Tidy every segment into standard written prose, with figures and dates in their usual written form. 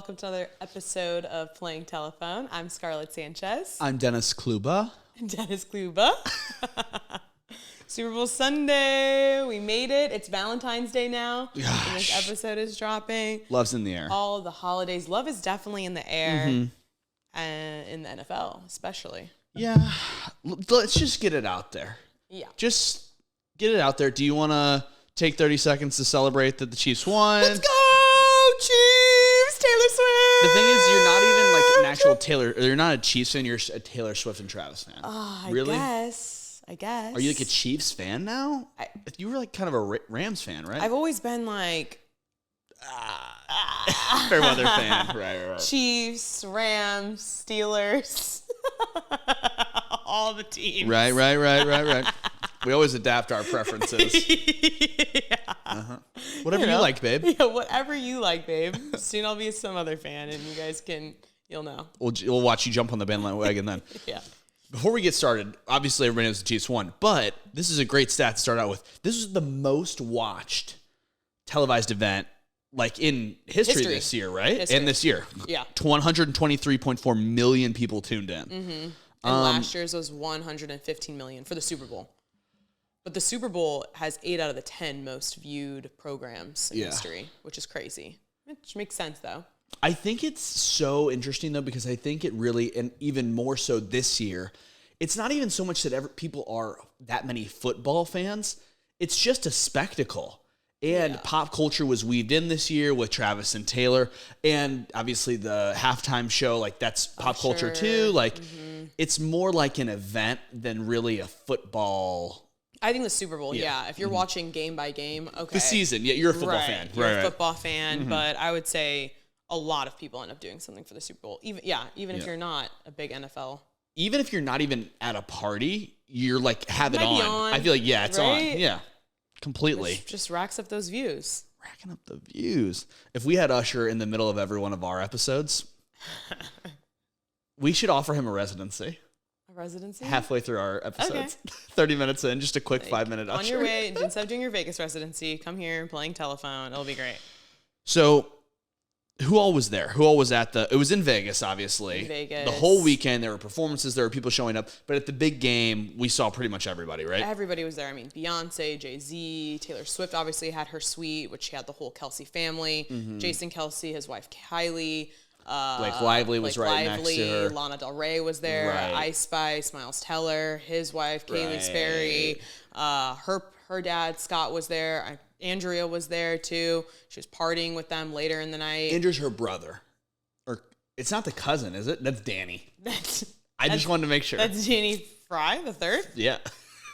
welcome to another episode of Playing Telephone. I'm Scarlett Sanchez. I'm Dennis Kluba. Dennis Kluba. Super Bowl Sunday. We made it. It's Valentine's Day now. Gosh. And this episode is dropping. Love's in the air. All of the holidays. Love is definitely in the air. And in the NFL, especially. Yeah. Let's just get it out there. Yeah. Just get it out there. Do you want to take 30 seconds to celebrate that the Chiefs won? Let's go, Chiefs! Taylor Swift! The thing is, you're not even like an actual Taylor. You're not a Chiefs fan. You're a Taylor Swift and Travis fan. Really? I guess. Are you like a Chiefs fan now? You were like kind of a Rams fan, right? I've always been like fair weather fan. Right. Chiefs, Rams, Steelers, all the teams. Right. We always adapt our preferences. Yeah. Whatever you like, babe. Yeah, whatever you like, babe. Soon I'll be some other fan, and you guys you'll know. We'll watch you jump on the bandwagon then. Yeah. Before we get started, obviously everybody knows the Chiefs won, but this is a great stat to start out with. This was the most watched televised event like in history. This year, right? History. And this year. Yeah. 123.4 million people tuned in. Mm-hmm. And last year's was 115 million for the Super Bowl. But the Super Bowl has 8 out of the 10 most viewed programs in history, which is crazy. Which makes sense, though. I think it's so interesting, though, because I think it really, and even more so this year, it's not even so much that people are that many football fans. It's just a spectacle. And pop culture was weaved in this year with Travis and Taylor. And obviously the halftime show, like that's pop culture too. Like it's more like an event than really a football. I think the Super Bowl, if you're watching game by game, okay. The season, you're a football fan. You're a football fan, but I would say a lot of people end up doing something for the Super Bowl. Even if you're not a big NFL. Even if you're not even at a party, you're like, have it on. I feel like, it's on. Yeah, completely. Which just racks up those views. Racking up the views. If we had Usher in the middle of every one of our episodes, we should offer him a residency. Residency? Halfway through our episodes. Okay. 30 minutes in, just a quick 5-minute Usher. On your way, instead of doing your Vegas residency, come here playing telephone. It'll be great. So, who all was there? Who all was at it was in Vegas, obviously. Vegas. The whole weekend, there were performances, there were people showing up. But at the big game, we saw pretty much everybody, right? Everybody was there. I mean, Beyoncé, Jay-Z, Taylor Swift obviously had her suite, which she had the whole Kelce family. Jason Kelce, his wife Kylie. Blake Lively was right next to her. Lana Del Rey was there. Right. Ice Spice, Miles Teller, his wife Kaylee Sperry. Her dad Scott was there. Andrea was there too. She was partying with them later in the night. Andrew's her brother, or it's not the cousin, is it? That's Danny. I just wanted to make sure. That's Danny Fry, the third. Yeah,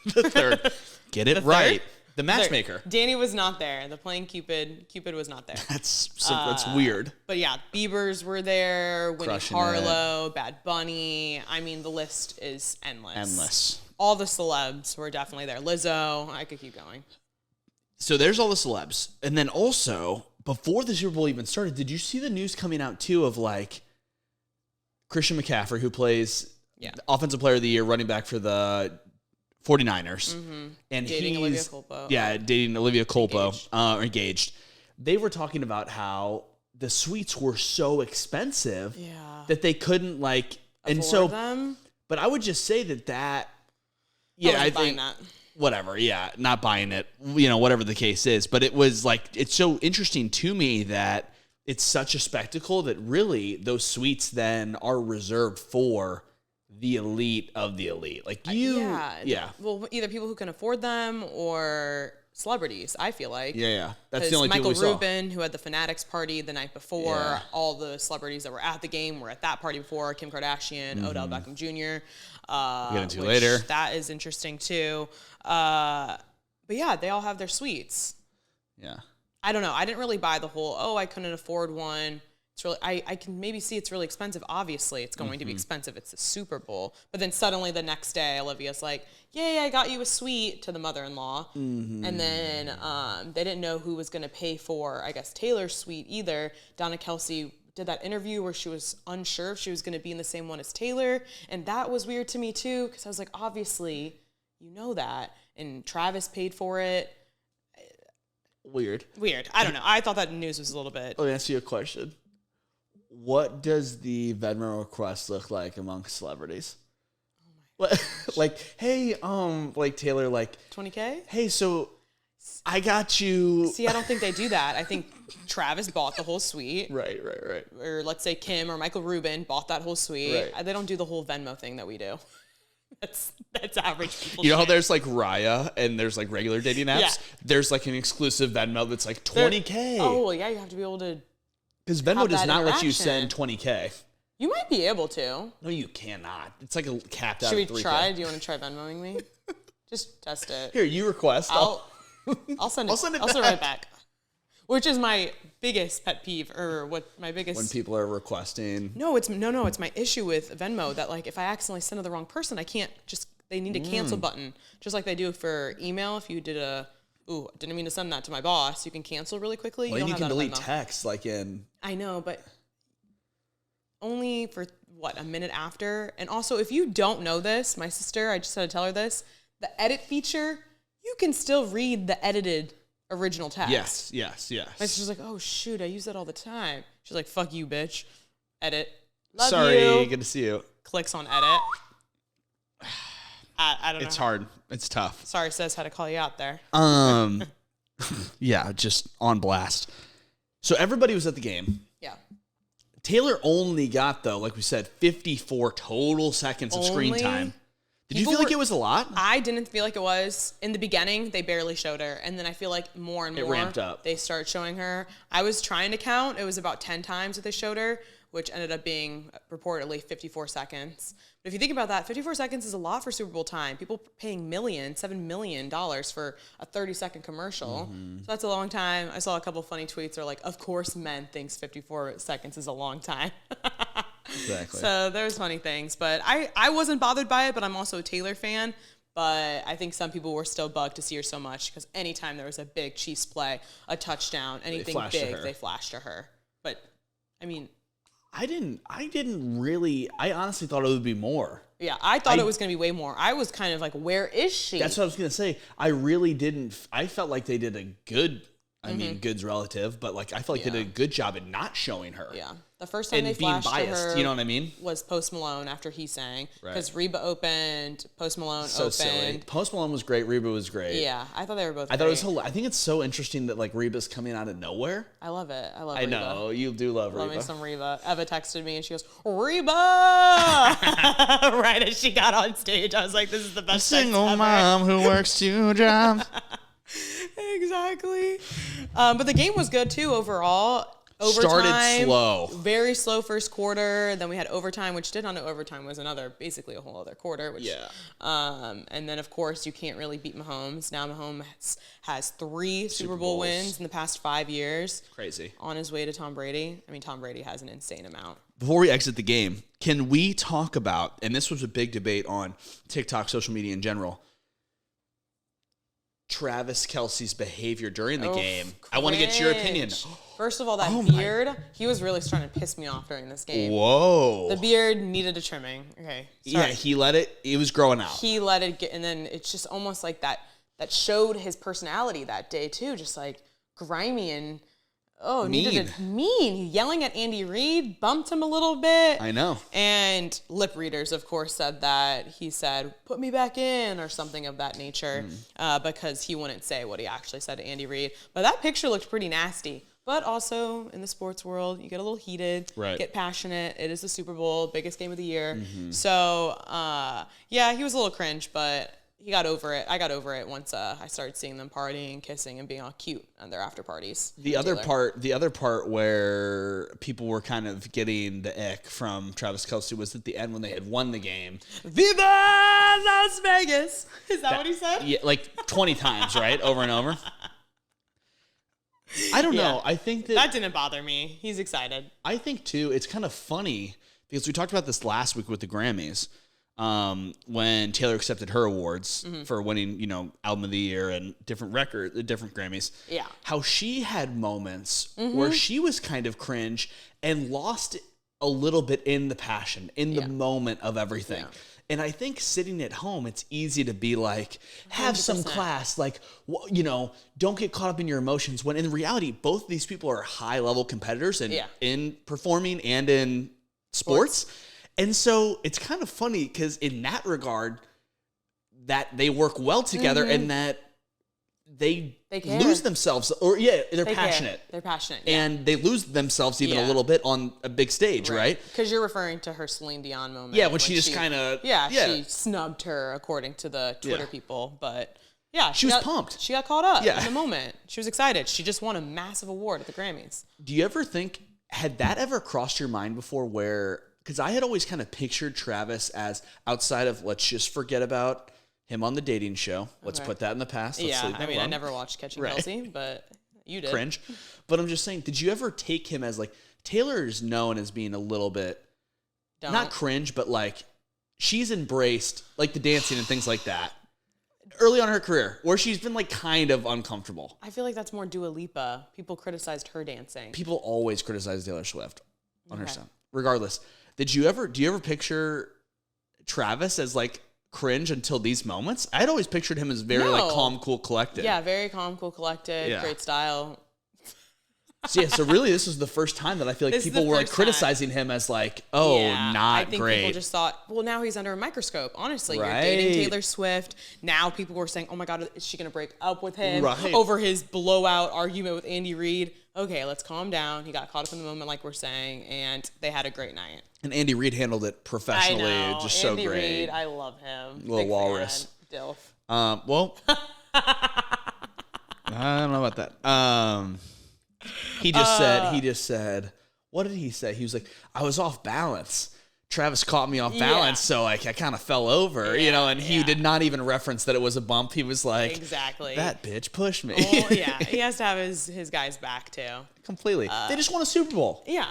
the third. Get it right. The matchmaker. Danny was not there. The playing Cupid was not there. That's weird. But yeah, Biebers were there. Winnie Crushing Harlow, Bad Bunny. I mean, the list is endless. All the celebs were definitely there. Lizzo. I could keep going. So there's all the celebs. And then also, before the Super Bowl even started, did you see the news coming out too of like Christian McCaffrey, who plays Offensive Player of the Year, running back for the 49ers. And dating Olivia Culpo. Yeah, dating Olivia Culpo. Engaged. They were talking about how the suites were so expensive that they couldn't afford them. But I would just say that I think that. Whatever, not buying it, whatever the case is. But it was it's so interesting to me that it's such a spectacle that really those suites then are reserved for the elite of the elite. Well, either people who can afford them or celebrities, I feel like. Yeah. That's the only Michael people we Rubin, who had the Fanatics party the night before, all the celebrities that were at the game were at that party before. Kim Kardashian, Odell Beckham Jr. We'll get into later. That is interesting too. But yeah, they all have their suites. Yeah. I don't know. I didn't really buy the whole, I couldn't afford one. It's really, I can maybe see it's really expensive. Obviously, it's going to be expensive. It's the Super Bowl. But then suddenly the next day, Olivia's like, yay, I got you a suite to the mother-in-law. And then they didn't know who was going to pay for, I guess, Taylor's suite either. Donna Kelce did that interview where she was unsure if she was going to be in the same one as Taylor. And that was weird to me, too, because I was like, obviously, you know that. And Travis paid for it. Weird. I don't know. I thought that news was a little bit. Let me ask you a question. What does the Venmo request look like among celebrities? Like, hey, like Taylor, like 20K? Hey, so I got you. See, I don't think they do that. I think Travis bought the whole suite. Right. Or let's say Kim or Michael Rubin bought that whole suite. Right. They don't do the whole Venmo thing that we do. That's average people. You know how there's like Raya and there's like regular dating apps? Yeah. There's like an exclusive Venmo that's like 20K. Oh, well, yeah, you have to be able to. Because Venmo have does that not let you interaction. send 20K. You might be able to. No, you cannot. It's like a capped out Should of 3K. we try? Do you want to try Venmoing me? Just test it. Here, you request. I'll send it. I'll send it right back. Which is my biggest pet peeve, or what my biggest. When people are requesting. No, it's my issue with Venmo that like if I accidentally send to the wrong person, I can't just. They need a cancel button, just like they do for email. If you did didn't mean to send that to my boss, you can cancel really quickly. Well, you can have that delete on Venmo. text like in. I know, but only for a minute after. And also, if you don't know this, my sister, I just had to tell her this, the edit feature, you can still read the edited original text. Yes. My sister's like, oh shoot, I use that all the time. She's like, fuck you, bitch. Edit. Love Sorry, you. good to see you. Clicks on edit. I don't know. It's hard. It's tough. Sorry, says had to call you out there. Yeah, just on blast. So everybody was at the game. Yeah. Taylor only got, though, like we said, 54 total seconds of screen Only? time. Did you People feel like were- it was a lot? I didn't feel like it was. In the beginning, they barely showed her. And then I feel like more and It more ramped up. they start showing her. I was trying to count. It was about 10 times that they showed her, which ended up being reportedly 54 seconds. But if you think about that, 54 seconds is a lot for Super Bowl time. People paying $7 million for a 30-second commercial. So that's a long time. I saw a couple funny tweets that are like, of course men thinks 54 seconds is a long time. Exactly. So there's funny things, but I wasn't bothered by it, but I'm also a Taylor fan. But I think some people were still bugged to see her so much because anytime there was a big Chiefs play, a touchdown, anything big, they flashed to her. But I mean, I didn't really, I honestly thought it would be more. yeah, I thought it was going to be way more. I was kind of like, where is she? That's what I was going to say. I really didn't, I felt like they did a good, I mean, good's relative, but like I felt like they did a good job in not showing her. Yeah. The first time And they being flashed biased, to her you know what I mean? was Post Malone after he sang. Right. Because Reba opened, Post Malone So opened. silly. Post Malone was great. Reba was great. Yeah, I thought they were both I thought it was great. hilarious. I think it's so interesting that like Reba's coming out of nowhere. I love it. I love I Reba. know you do love Love Reba. me some Reba. Eva texted me and she goes, Reba! Right as she got on stage. I was like, this is the best text ever. who works 2 jobs. Exactly. But the game was good too overall. Overtime, Started slow. Very slow first quarter. Then we had overtime, which did not know overtime was basically a whole other quarter. Which, Yeah. And then of course you can't really beat Mahomes. Now Mahomes has 3 Super Bowl Bowls. wins in the past 5 years. Crazy. On his way to Tom Brady. I mean, Tom Brady has an insane amount. Before we exit the game, can we talk about, and this was a big debate on TikTok, social media in general, Travis Kelce's behavior during the game? I want to get your opinion. First of all, that Oh my- beard, he was really starting to piss me off during this game. Whoa. The beard needed a trimming. Okay. Yeah, he let it. It was growing out. He let it get, and then it's just almost like that showed his personality that day too, just like grimy and mean. Yelling at Andy Reid, bumped him a little bit. I know. And lip readers, of course, said that he said, "Put me back in" or something of that nature, because he wouldn't say what he actually said to Andy Reid. But that picture looked pretty nasty. But also in the sports world, you get a little heated, get passionate. It is the Super Bowl, biggest game of the year. So, yeah, he was a little cringe, but he got over it. I got over it once I started seeing them partying, kissing, and being all cute on their after parties. The other part where people were kind of getting the ick from Travis Kelce was at the end when they had won the game. Viva Las Vegas! Is that what he said? Yeah, like 20 times, right? Over and over. I don't know. I think that didn't bother me. He's excited. I think too, it's kind of funny because we talked about this last week with the Grammys. When Taylor accepted her awards for winning, album of the year and different Grammys. Yeah. How she had moments where she was kind of cringe and lost a little bit in the passion, in the moment of everything. And I think sitting at home, it's easy to be like, have some 100%. class, like, you know, don't get caught up in your emotions. When in reality, both of these people are high level competitors in performing and in sports. And so it's kind of funny because in that regard, that they work well together and that they lose themselves, or they're passionate. They're passionate, and they lose themselves even a little bit on a big stage, right? Because you're referring to her Celine Dion moment. Yeah, when she just kind of she snubbed her according to the Twitter people, but she was pumped. She got caught up in the moment. She was excited. She just won a massive award at the Grammys. Do you ever think, had that ever crossed your mind before, where, because I had always kind of pictured Travis as, outside of let's just forget about him on the dating show. Let's put that in the past. Let's leave that I mean, alone. I never watched Catching Kelce, but you did. Cringe. But I'm just saying, did you ever take him as, like, Taylor is known as being a little bit, not cringe, but like, she's embraced, like, the dancing and things like that early on in her career, where she's been, like, kind of uncomfortable. I feel like that's more Dua Lipa. People criticized her dancing. People always criticize Taylor Swift on her stuff. Regardless, do you ever picture Travis as, like, cringe until these moments? I'd always pictured him as very like calm, cool, collected. Yeah, very calm, cool, collected, great style. So really this was the first time that I feel like people were like criticizing him as like, not I think great. people just thought, well, now he's under a microscope. Honestly, you're dating Taylor Swift. Now people were saying, oh my God, is she going to break up with him over his blowout argument with Andy Reid? Okay, let's calm down. He got caught up in the moment, like we're saying, and they had a great night. And Andy Reid handled it professionally, just so Andy great. Reid, I love him. Little Big walrus. Fan. Dilf. Well, I don't know about that. He just said, what did he say? He was like, I was off balance. Travis caught me off balance, so like I kind of fell over, you know, and he did not even reference that it was a bump. He was like, exactly, that bitch pushed me. Well, he has to have his guys back too. Completely. They just won a Super Bowl. Yeah.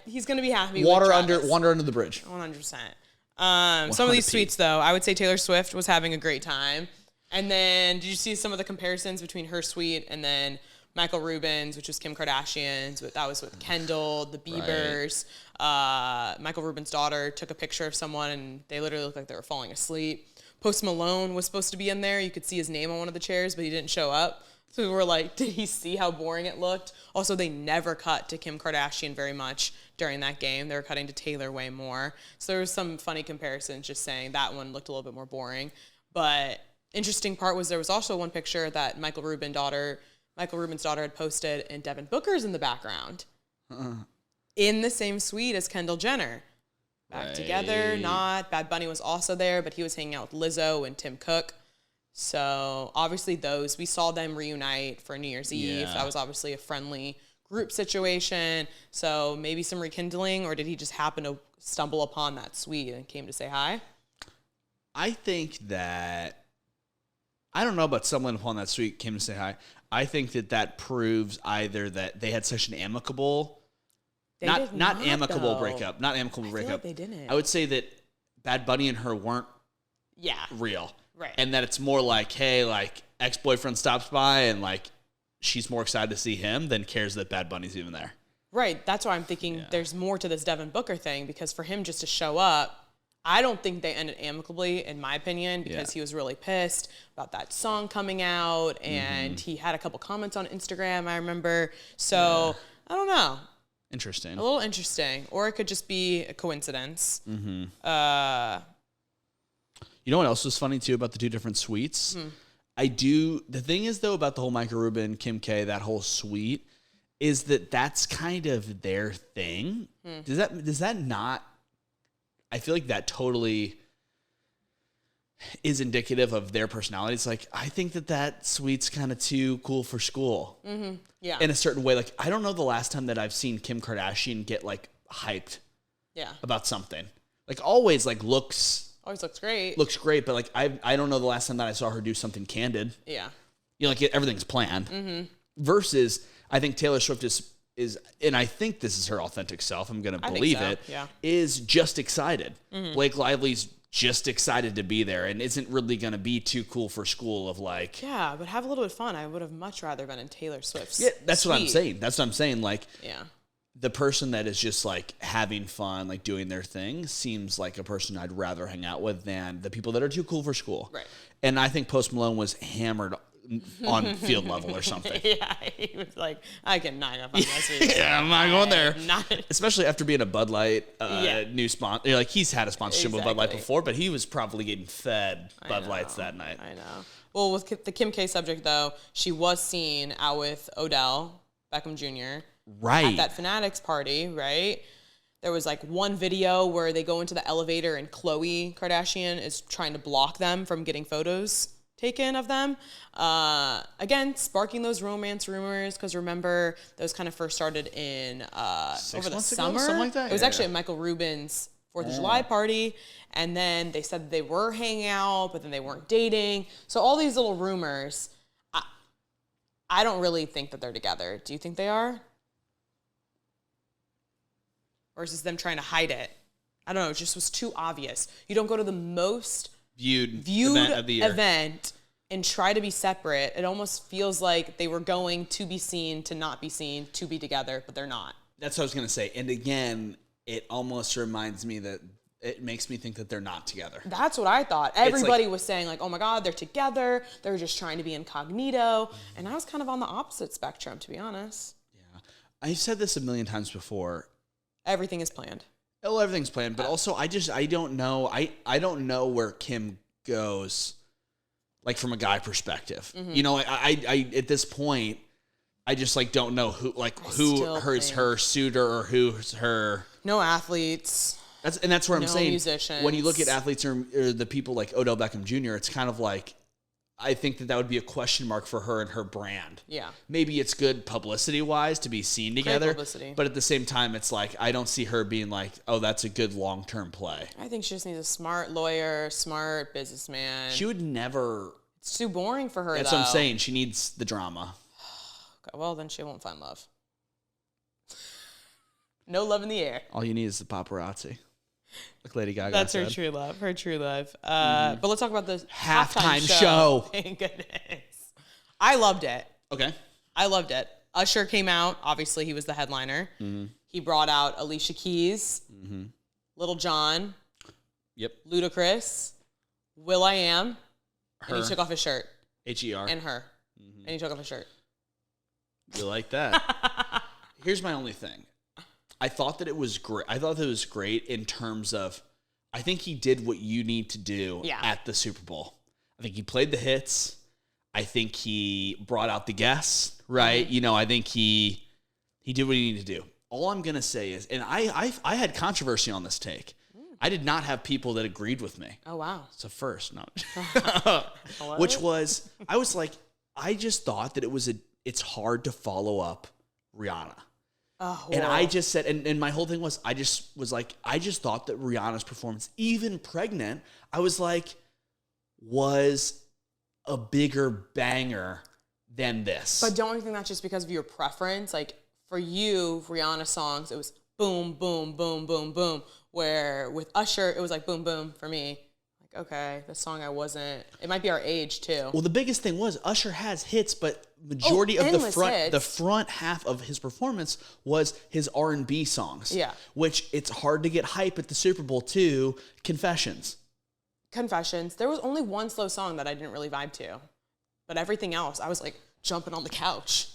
He's going to be happy water with under the bridge. 100%. Some of these tweets, though, I would say Taylor Swift was having a great time. And then did you see some of the comparisons between her tweet and then Michael Rubin's, which was Kim Kardashian's? That was with Kendall, the Biebers. Michael Rubin's daughter took a picture of someone, and they literally looked like they were falling asleep. Post Malone was supposed to be in there. You could see his name on one of the chairs, but he didn't show up. So we were like, did he see how boring it looked? Also, they never cut to Kim Kardashian very much during that game. They were cutting to Taylor way more. So there was some funny comparisons just saying that one looked a little bit more boring. But interesting part was there was also one picture that Michael Rubin's daughter had posted, and Devin Booker's in the background. In the same suite as Kendall Jenner. Back together, not. Bad Bunny was also there, but he was hanging out with Lizzo and Tim Cook. So obviously we saw them reunite for New Year's Eve. That was obviously a friendly group situation. So maybe some rekindling, or did he just happen to stumble upon that suite and came to say hi? I think that, I don't know about someone upon that suite came to say hi. I think that proves either that they had such an amicable, not amicable breakup. I feel like they didn't. I would say that Bad Bunny and her weren't real. Right. And that it's more like, hey, like, ex-boyfriend stops by and, like, she's more excited to see him than cares that Bad Bunny's even there. Right. That's why I'm thinking there's more to this Devin Booker thing, because for him just to show up, I don't think they ended amicably, in my opinion, because he was really pissed about that song coming out, and he had a couple comments on Instagram, I remember. So, I don't know. Interesting. A little interesting. Or it could just be a coincidence. You know what else was funny, too, about the two different suites? The thing is, though, about the whole Michael Rubin, Kim K, that whole suite, is that's kind of their thing. Does that not, I feel like that totally is indicative of their personality. It's like, I think that suite's kind of too cool for school. Yeah. In a certain way. Like, I don't know the last time that I've seen Kim Kardashian get, like, hyped about something. Like, always, like, looks great. Looks great, but, like, I don't know the last time that I saw her do something candid. Yeah. You know, like, everything's planned. Versus, I think Taylor Swift is, and I think this is her authentic self, I'm going to believe it, is just excited. Blake Lively's just excited to be there and isn't really going to be too cool for school of like... Yeah, but have a little bit of fun. I would have much rather been in Taylor Swift's that's what I'm saying. That's what I'm saying. Like, the person that is just like having fun, like doing their thing, seems like a person I'd rather hang out with than the people that are too cool for school. Right. And I think Post Malone was hammered on field level or something. Yeah, he was like, I can knock up on this. Yeah, I'm not going there. Not. Especially after being a Bud Light new sponsor. Like, he's had a sponsorship with Bud Light before, but he was probably getting fed Bud Lights that night. I know. Well, with the Kim K subject, though, she was seen out with Odell Beckham Jr. Right. At that Fanatics party, right? There was like one video where they go into the elevator and Khloe Kardashian is trying to block them from getting photos taken of them. Again, sparking those romance rumors, because remember, those kind of first started in over the summer. Something like that? It was actually at Michael Rubin's 4th of July party, and then they said they were hanging out, but then they weren't dating. So all these little rumors, I don't really think that they're together. Do you think they are? Or is this them trying to hide it? I don't know. It just was too obvious. You don't go to the most viewed event of the year. Event and try to be separate. It almost feels like they were going to be seen, to not be seen, to be together, but they're not. That's what I was going to say. And again, it almost reminds me that it makes me think that they're not together. That's what I thought. Everybody was saying like, oh my God, they're together. They're just trying to be incognito. And I was kind of on the opposite spectrum, to be honest. Yeah. I've said this a million times before. Everything is planned. Oh, everything's planned. But also, I don't know. I don't know where Kim goes, like, from a guy perspective. Mm-hmm. You know, I at this point, I just, like, don't know who is her suitor or who's her. No athletes. That's where I'm saying. Musicians. When you look at athletes or the people like Odell Beckham Jr., it's kind of like, I think that would be a question mark for her and her brand. Yeah. Maybe it's good publicity-wise to be seen together. Great publicity. But at the same time, it's like, I don't see her being like, oh, that's a good long-term play. I think she just needs a smart lawyer, smart businessman. She would never... It's too boring for her, That's what I'm saying. She needs the drama. Okay, well, then she won't find love. No love in the air. All you need is the paparazzi. Like Lady Gaga That's said. her true love. Her true love. But let's talk about the halftime show. Thank goodness. I loved it. Okay. I loved it. Usher came out. Obviously, he was the headliner. Mm-hmm. He brought out Alicia Keys, Little John, Ludacris, will.i.am, and he took off his shirt. H-E-R. And her. And he took off his shirt. You like that? Here's my only thing. I thought that it was great. I thought that it was great in terms of, I think he did what you need to do at the Super Bowl. I think he played the hits. I think he brought out the guests, right? Mm-hmm. You know, I think he did what he needed to do. All I'm going to say is, and I had controversy on this take. I did not have people that agreed with me. Oh, wow. It's a first, no. Which was, I was like, I just thought that it's hard to follow up Rihanna. Oh, and I just said, and my whole thing was, I just thought that Rihanna's performance, even pregnant, I was like, was a bigger banger than this. But don't you think that's just because of your preference? Like, for you, Rihanna songs, it was boom, boom, boom, boom, boom. Where with Usher, it was like boom, boom for me. Like, okay, the song it might be our age too. Well, the biggest thing was Usher has hits, but majority of the front half of his performance was his R&B songs. Yeah. Which it's hard to get hype at the Super Bowl too. Confessions. There was only one slow song that I didn't really vibe to. But everything else, I was like jumping on the couch.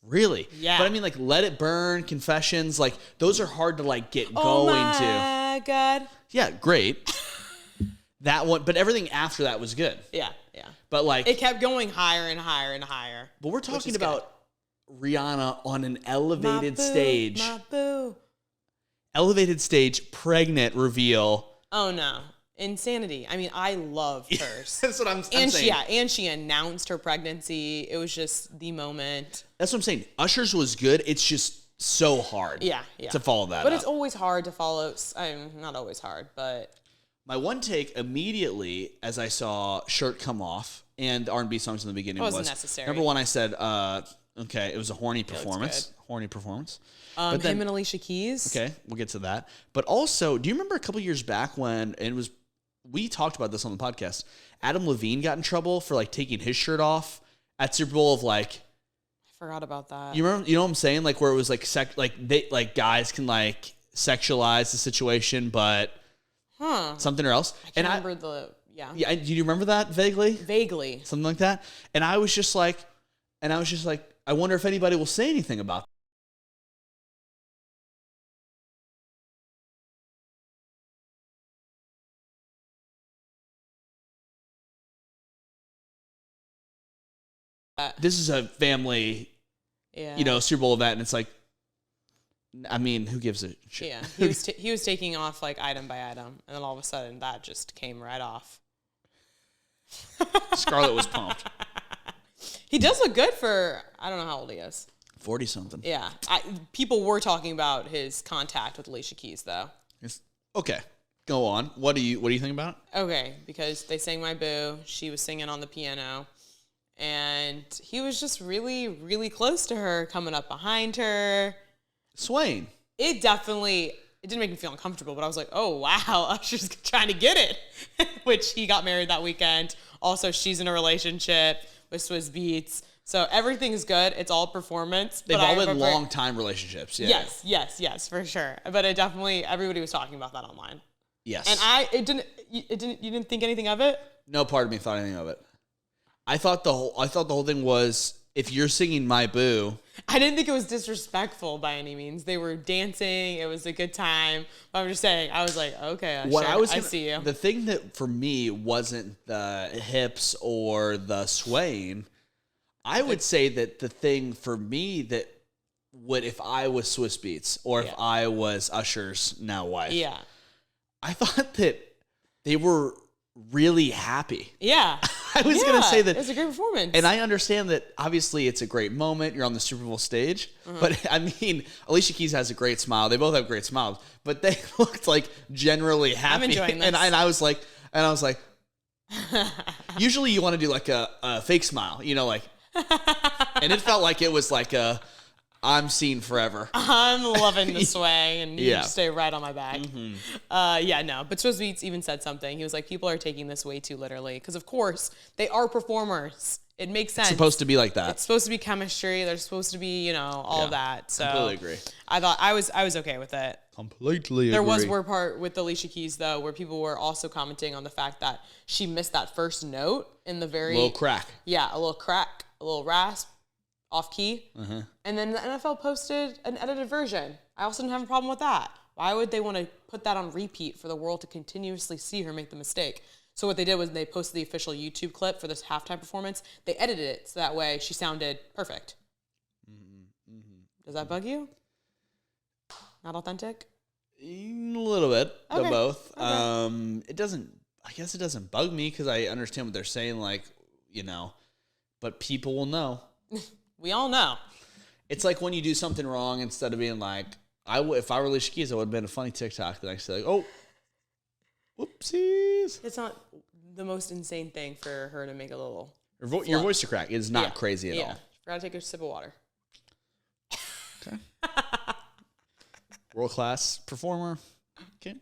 Really? Yeah. But I mean, like, Let It Burn, Confessions, like, those are hard to, like, get going to. Oh, my God. Yeah, great. That one, but everything after that was good. Yeah. But, like... It kept going higher and higher and higher. But we're talking about Rihanna on an elevated stage. My boo. Elevated stage, pregnant reveal. Oh, no. Insanity. I mean, I loved hers. That's what I'm saying. And she announced her pregnancy. It was just the moment. That's what I'm saying. Usher's was good. It's just so hard to follow that But it's always hard to follow. Not always hard, but... My one take immediately as I saw Shirt Come Off and R&B songs in the beginning was necessary. Number one, I said, okay, it was a horny performance. Horny performance. But then, him and Alicia Keys. Okay, we'll get to that. But also, do you remember a couple years back when we talked about this on the podcast, Adam Levine got in trouble for, like, taking his shirt off at Super Bowl of, like, Forgot about that. You remember? You know what I'm saying? Like where it was like guys can like sexualize the situation, but something or else. I can't remember the Yeah, do you remember that vaguely? Vaguely. Something like that. And I was just like, I wonder if anybody will say anything about that. This is a family, Super Bowl event, and it's like, I mean, who gives a shit? Yeah, he was taking off like item by item, and then all of a sudden that just came right off. Scarlett was pumped. He does look good for, I don't know how old he is. 40-something. Yeah. People were talking about his contact with Alicia Keys, though. Okay, go on. What do you think about it? Okay, because they sang My Boo. She was singing on the piano. And he was just really, really close to her, coming up behind her. Swaying. It didn't make me feel uncomfortable, but I was like, oh, wow, Usher's trying to get it. Which he got married that weekend. Also, she's in a relationship with Swizz Beatz. So everything is good. It's all performance. They've all been long-time relationships. Yeah. Yes, for sure. But everybody was talking about that online. Yes. And you didn't think anything of it? No part of me thought anything of it. I thought the whole thing was, if you're singing My Boo. I didn't think it was disrespectful by any means. They were dancing. It was a good time. But I'm just saying, I was like, okay, I see you. The thing that for me wasn't the hips or the swaying. I would say that the thing for me that would, if I was Swizz Beatz or if I was Usher's now wife. Yeah. I thought that they were really happy. Yeah. I was going to say that. It was a great performance. And I understand that obviously it's a great moment. You're on the Super Bowl stage. But I mean, Alicia Keys has a great smile. They both have great smiles. But they looked like generally happy. I'm enjoying this. And I was like, usually you want to do like a fake smile, like, and it felt like it was like I'm seen forever. I'm loving the sway, and you Yeah. stay right on my back. But Swizz Beatz even said something. He was like, people are taking this way too literally. Because, of course, they are performers. It makes sense. It's supposed to be like that. It's supposed to be chemistry. There's supposed to be, all of that. So completely agree. I thought I was okay with it. Completely There agree. was one part with Alicia Keys, though, where people were also commenting on the fact that she missed that first note in the very... little crack. Yeah, a little crack, a little rasp, off key. And then the NFL posted an edited version. I also didn't have a problem with that. Why would they want to put that on repeat for the world to continuously see her make the mistake? So what they did was they posted the official YouTube clip for this halftime performance. They edited it so that way she sounded perfect. Does that bug you? Not authentic? A little bit of Okay. both. Okay. It doesn't. I guess it doesn't bug me because I understand what they're saying. Like, but people will know. We all know. It's like when you do something wrong, instead of being like, if I were Alicia Keys, it would have been a funny TikTok the next day. Like, oh, whoopsies. It's not the most insane thing for her to make a little... Your voice to crack is not crazy at all. Forgot to take a sip of water. Okay. World-class performer. Okay.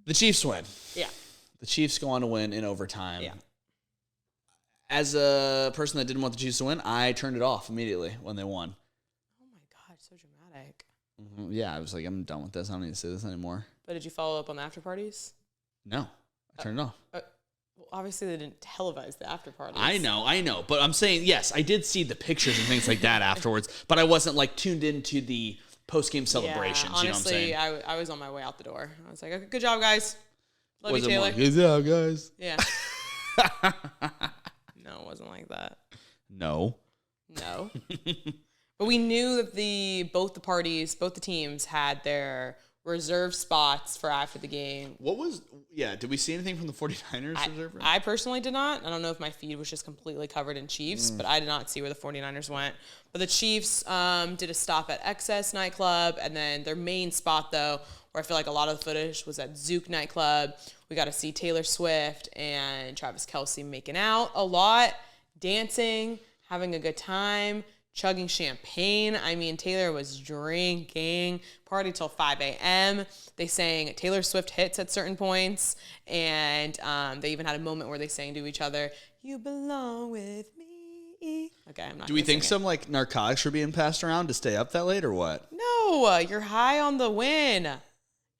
The Chiefs win. Yeah. The Chiefs go on to win in overtime. Yeah. As a person that didn't want the Chiefs to win, I turned it off immediately when they won. Oh my God, so dramatic. Yeah, I was like, I'm done with this. I don't need to say this anymore. But did you follow up on the after parties? No, I turned it off. Well, obviously they didn't televise the after parties. I know. But I'm saying, yes, I did see the pictures and things like that afterwards, but I wasn't like tuned into the post-game celebrations. Yeah, you honestly, know what I'm saying? I was on my way out the door. I was like, okay, good job, guys. Love Was you, it Taylor. like, good job, guys? Yeah. No, it wasn't like that. No. But we knew that both the teams had their reserve spots for after the game. Did we see anything from the 49ers reserve? I personally did not. I don't know if my feed was just completely covered in Chiefs, but I did not see where the 49ers went. But the Chiefs did a stop at Excess nightclub, and then their main spot, though, where I feel like a lot of the footage was at Zook nightclub. We got to see Taylor Swift and Travis Kelce making out a lot, dancing, having a good time, chugging champagne. I mean, Taylor was drinking, party till 5 a.m. They sang Taylor Swift hits at certain points, and they even had a moment where they sang to each other, "You belong with me." Okay, I'm not. Do we think some like narcotics are being passed around to stay up that late or what? No, you're high on the win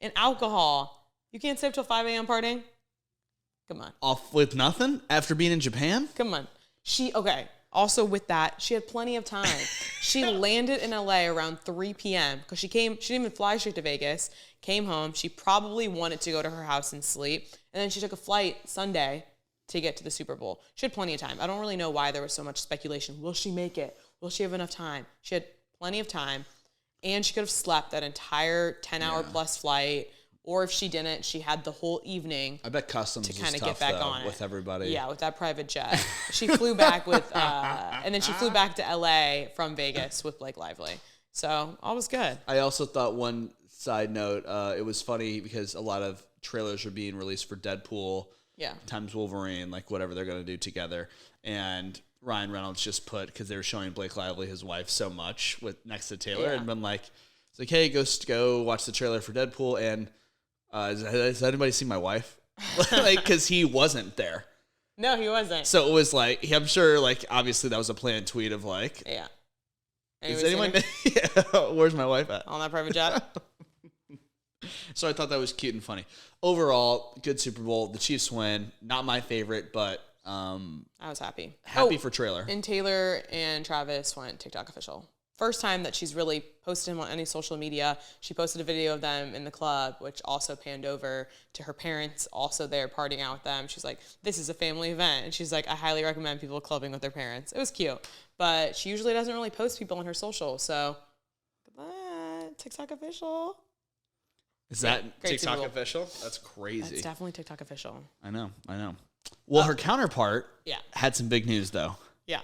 and alcohol. You can't stay up till 5 a.m. partying. Come on. Off with nothing after being in Japan? Come on. Okay. Also with that, she had plenty of time. She landed in LA around 3 p.m. because she didn't even fly straight to Vegas, came home. She probably wanted to go to her house and sleep. And then she took a flight Sunday to get to the Super Bowl. She had plenty of time. I don't really know why there was so much speculation. Will she make it? Will she have enough time? She had plenty of time. And she could have slept that entire 10-hour plus flight. Or if she didn't, she had the whole evening. I bet customs to kind of get back on it with everybody. Yeah, with that private jet. She flew back with, and then she flew back to LA from Vegas with Blake Lively. So all was good. I also thought one side note, it was funny because a lot of trailers are being released for Deadpool, times Wolverine, like whatever they're going to do together. And Ryan Reynolds just put, because they were showing Blake Lively, his wife, so much with next to Taylor, and been like, it's like, hey, go watch the trailer for Deadpool, and has anybody seen my wife? Like, because he wasn't there. No, he wasn't. So it was like, I'm sure, like, obviously that was a planned tweet of like, is anyone? Where's my wife at? On that private jet. So I thought that was cute and funny. Overall, good Super Bowl. The Chiefs win. Not my favorite, but I was happy. Happy for Taylor. And Taylor and Travis went TikTok official. First time that she's really posted him on any social media. She posted a video of them in the club, which also panned over to her parents, also there partying out with them. She's like, this is a family event. And she's like, I highly recommend people clubbing with their parents. It was cute. But she usually doesn't really post people on her social. So, TikTok official. Is that TikTok official? That's crazy. That's definitely TikTok official. I know. Well, her counterpart had some big news, though. Yeah.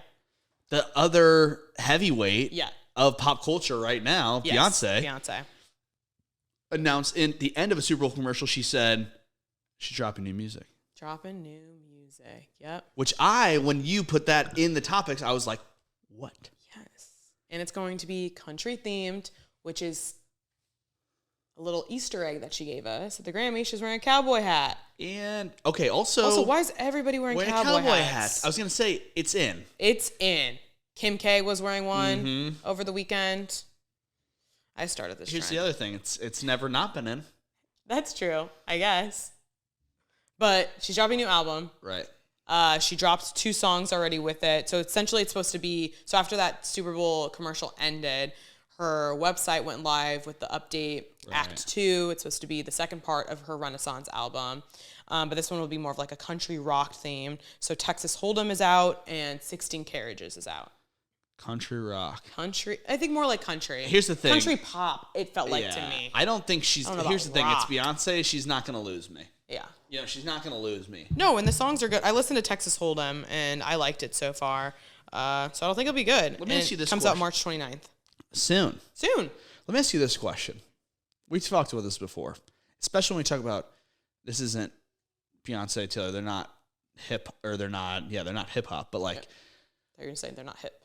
The other heavyweight of pop culture right now, Beyoncé, announced in the end of a Super Bowl commercial, she said she's dropping new music. Yep. Which when you put that in the topics, I was like, what? Yes. And it's going to be country themed, which is a little Easter egg that she gave us. At the Grammy, she's wearing a cowboy hat. And, okay, also, why is everybody wearing cowboy hats? I was going to say, it's in. It's in. Kim K was wearing one over the weekend. I started this Here's trend. the other thing. It's never not been in. That's true, I guess. But she's dropping a new album. Right. She dropped 2 songs already with it. So essentially it's supposed to be, so after that Super Bowl commercial ended, her website went live with the update, Act 2. It's supposed to be the second part of her Renaissance album. But this one will be more of like a country rock theme. So Texas Hold'em is out and 16 Carriages is out. Country rock. I think more like country. Here's the thing. Country pop, it felt like to me. I don't think she's, here's the thing. rock. It's Beyonce. She's not going to lose me. Yeah. She's not going to lose me. No, and the songs are good. I listened to Texas Hold'em and I liked it so far. So I don't think it'll be good. Let me ask you this comes out March 29th. Soon. Let me ask you this question. We've talked about this before, especially when we talk about this isn't Beyonce, Taylor. They're not hip, or they're not hip hop, but like. They're going to say they're not hip.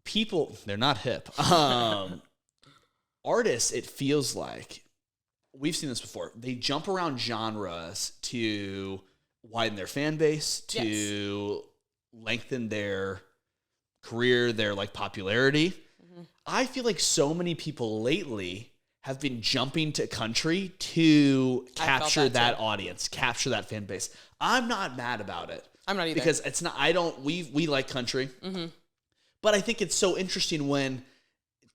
People, they're not hip. Artists, it feels like, we've seen this before, they jump around genres to widen their fan base, to lengthen their career, their like popularity. I feel like so many people lately have been jumping to country to capture that audience, capture that fan base. I'm not mad about it. I'm not either. Because it's not, we like country. But I think it's so interesting when,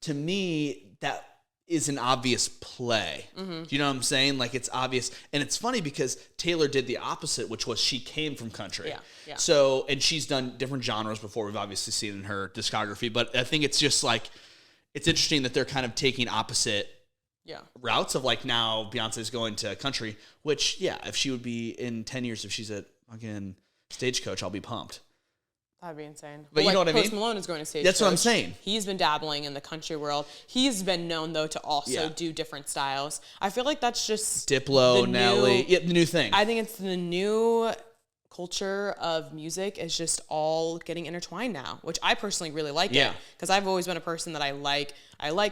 to me, that is an obvious play. Do you know what I'm saying? Like, it's obvious. And it's funny because Taylor did the opposite, which was she came from country. Yeah. So, and she's done different genres before. We've obviously seen in her discography. But I think it's just like, it's interesting that they're kind of taking opposite routes of like, now Beyonce's going to country, which, if she would be in 10 years, if she's a fucking Stagecoach, I'll be pumped. That'd be insane. But you know what I mean? Post Malone is going to Stagecoach. That's what I'm saying. He's been dabbling in the country world. He's been known, though, to also do different styles. I feel like that's just Diplo, Nelly. The new thing. I think it's the new culture of music is just all getting intertwined now, which I personally really like it. Because I've always been a person that I like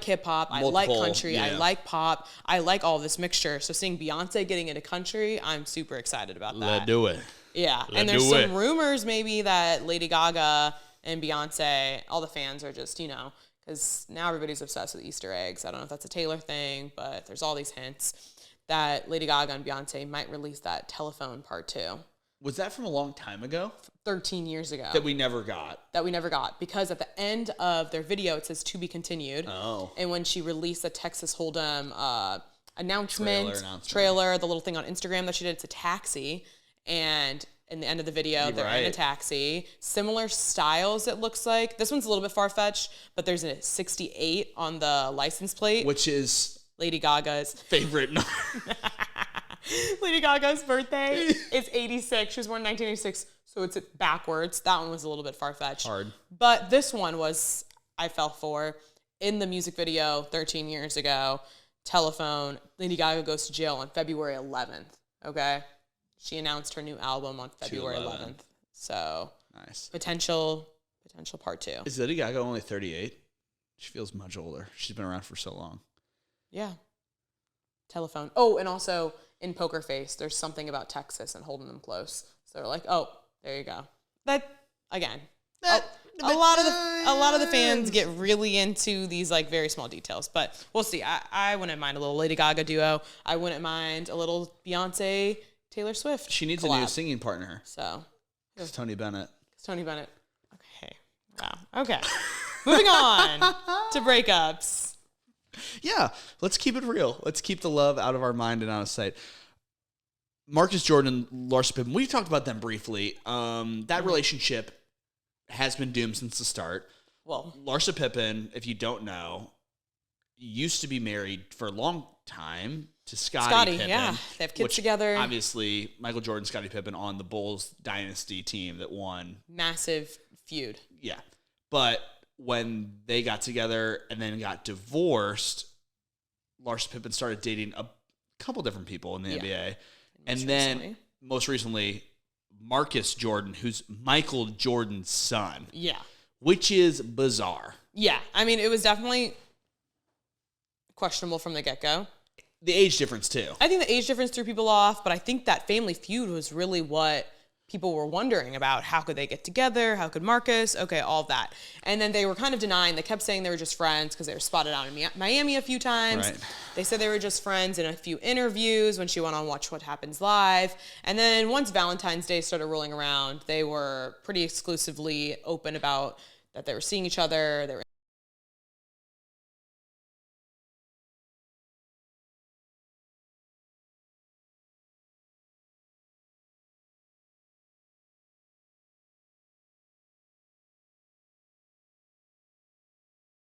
hip hop, I like country, I like pop, I like all this mixture. So seeing Beyonce getting into country, I'm super excited about that. Let's do it. Yeah, and there's some rumors maybe that Lady Gaga and Beyonce, all the fans are just, because now everybody's obsessed with Easter eggs. I don't know if that's a Taylor thing, but there's all these hints that Lady Gaga and Beyonce might release that Telephone Part 2. Was that from a long time ago? 13 years ago. That we never got. Because at the end of their video, it says to be continued. Oh. And when she released the Texas Hold'em trailer, the little thing on Instagram that she did, it's a taxi. And in the end of the video, they're in a taxi. Similar styles, it looks like. This one's a little bit far-fetched, but there's a 68 on the license plate. Which is Lady Gaga's favorite number. Lady Gaga's birthday is 86. She was born in 1986, so it's backwards. That one was a little bit far-fetched. Hard. But this one I fell for. In the music video 13 years ago, Telephone, Lady Gaga goes to jail on February 11th, okay? She announced her new album on February 11th. So, nice. Potential part 2. Is Lady Gaga only 38? She feels much older. She's been around for so long. Yeah. Telephone. Oh, and also in Poker Face, there's something about Texas and holding them close. So they're like, oh, there you go. That, again, a lot of the fans get really into these like very small details, but we'll see. I wouldn't mind a little Lady Gaga duo. I wouldn't mind a little Beyonce Taylor Swift. She needs collab. a new singing partner. So it's Tony Bennett. Okay. Wow. Okay. Moving on to breakups. Yeah, let's keep it real. Let's keep the love out of our mind and out of sight. Marcus Jordan, Larsa Pippen, we talked about them briefly. That relationship has been doomed since the start. Well, Larsa Pippen, if you don't know, used to be married for a long time to Scottie Pippen. Yeah. They have kids together. Obviously, Michael Jordan, Scottie Pippen on the Bulls dynasty team that won. Massive feud. Yeah. But when they got together and then got divorced, Larsa Pippen started dating a couple different people in the NBA. And then, most recently, Marcus Jordan, who's Michael Jordan's son. Yeah. Which is bizarre. Yeah. I mean, it was definitely questionable from the get-go. The age difference, too. I think the age difference threw people off, but I think that family feud was really what people were wondering about. How could they get together? How could Marcus? Okay, all of that. And then they were kind of denying. They kept saying they were just friends because they were spotted out in Miami a few times. Right. They said they were just friends in a few interviews when she went on Watch What Happens Live. And then once Valentine's Day started rolling around, they were pretty exclusively open about that they were seeing each other. They were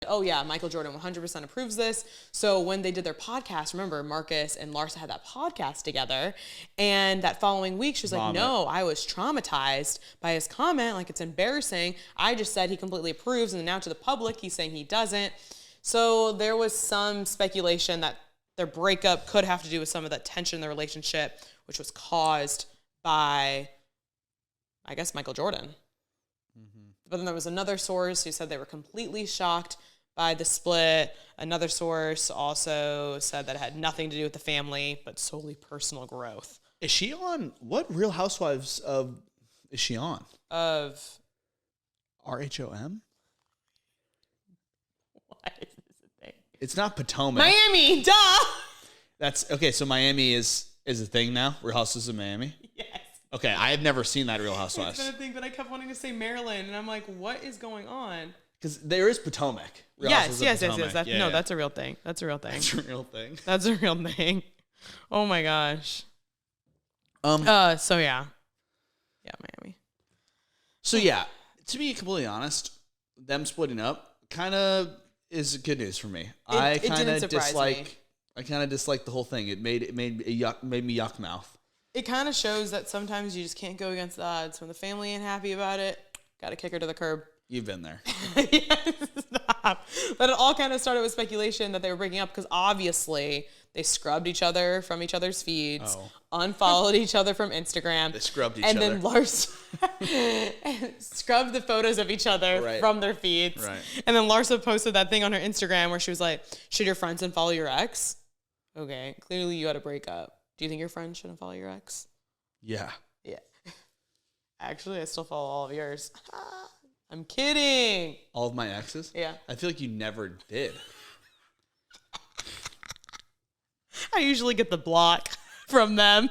oh yeah, Michael Jordan 100% approves this. So when they did their podcast, remember Marcus and Larsa had that podcast together, and that following week she was like, no, I was traumatized by his comment, like it's embarrassing. I just said he completely approves, and now to the public he's saying he doesn't. So there was some speculation that their breakup could have to do with some of that tension in the relationship, which was caused by, I guess, Michael Jordan. Mm-hmm. But then there was another source who said they were completely shocked by the split. Another source also said that it had nothing to do with the family, but solely personal growth. Is she on, what Real Housewives of, is she on? Of? RHOM? What is this a thing? It's not Potomac. Miami, duh! That's, okay, so Miami is a thing now? Real Housewives of Miami? Yes. Okay, I have never seen that Real Housewives. It's been a thing, but I kept wanting to say Maryland, and I'm like, what is going on? Because there is Potomac. Yes. That's a real thing. That's a real thing. That's a real thing. That's a real thing. Oh my gosh. So yeah. Yeah, Miami. So yeah, to be completely honest, them splitting up kind of is good news for me. I kind of dislike the whole thing. It made me yuck mouth. It kind of shows that sometimes you just can't go against the odds. When the family ain't happy about it, got to kick her to the curb. You've been there. Yes, stop. But it all kind of started with speculation that they were breaking up because obviously they scrubbed each other from each other's feeds, unfollowed each other from Instagram. They scrubbed each other. other. And then Larsa scrubbed the photos of each other from their feeds. Right. And then Larsa posted that thing on her Instagram where she was like, should your friends unfollow your ex? Okay, clearly you had a breakup. Do you think your friends shouldn't follow your ex? Yeah. Yeah. Actually, I still follow all of yours. I'm kidding. All of my exes? Yeah. I feel like you never did. I usually get the block from them.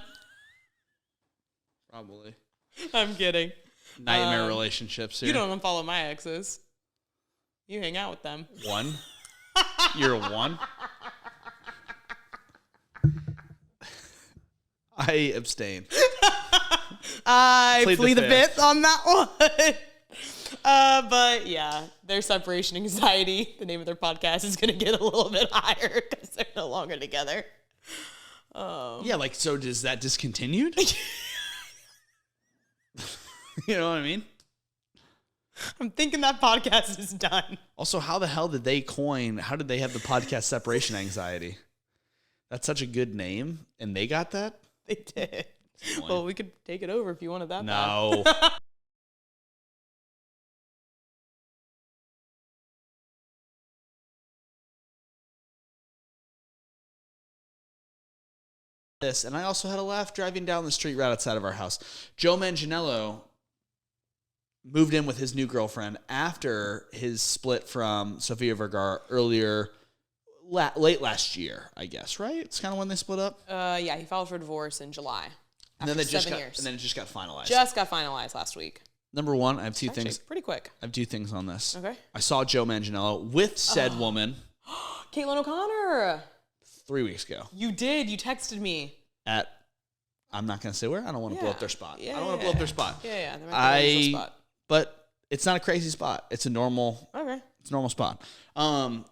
Probably. I'm kidding. Nightmare relationships here. You don't unfollow my exes. You hang out with them. One? You're a one? I abstain. I Plead plead the fifth. fifth on that one. But yeah, their separation anxiety, the name of their podcast, is going to get a little bit higher because they're no longer together. Yeah, like, so is that discontinued? You know what I mean? I'm thinking that podcast is done. Also, how the hell did they how did they have the podcast separation anxiety? That's such a good name, and they got that? They did. Well, we could take it over if you wanted that. No. This, and I also had a laugh driving down the street right outside of our house. Joe Manganiello moved in with his new girlfriend after his split from Sofia Vergara late last year, I guess, right? It's kind of when they split up. Yeah, he filed for divorce in July. And then, 7 years. And then it just got finalized. Just got finalized last week. Number one, I have two Actually, things. pretty quick. I have two things on this. Okay. I saw Joe Manganiello with said woman Caitlin O'Connor. 3 weeks ago You did. You texted me. at, I'm not going to say where. I don't want to blow up their spot. Yeah, I don't want to blow up their spot. Yeah. There might be a little spot. But it's not a crazy spot. It's a normal. Okay. It's a normal spot.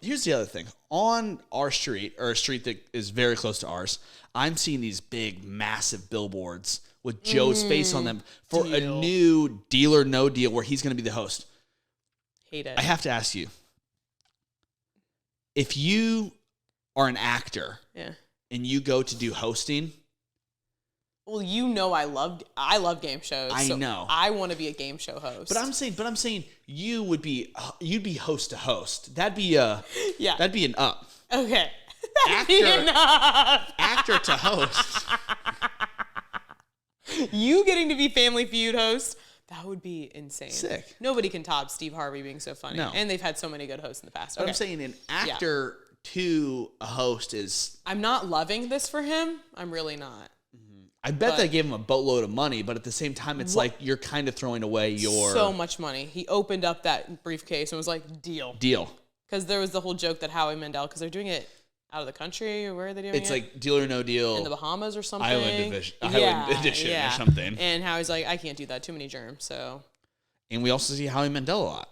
Here's the other thing. On our street, or a street that is very close to ours, I'm seeing these big, massive billboards with Joe's face on them for a new Deal or No Deal where he's going to be the host. Hate it. I have to ask you, if you are an actor and you go to do hosting. Well, you know I love game shows. I know. I want to be a game show host. But I'm saying you'd be host to host. That'd be an up. Okay. That'd be enough. Actor to host. You getting to be Family Feud host, that would be insane. Sick. Nobody can top Steve Harvey being so funny. No. And they've had so many good hosts in the past. But Okay. I'm saying an actor to a host is... I'm not loving this for him. I'm really not. I bet they gave him a boatload of money, but at the same time, it's like you're kind of throwing away your... So much money. He opened up that briefcase and was like, deal. Because there was the whole joke that Howie Mandel, because they're doing it out of the country, or where are they doing it? It's like Deal or No Deal. In the Bahamas or something. Island Edition or something. And Howie's like, I can't do that. Too many germs, so... And we also see Howie Mandel a lot.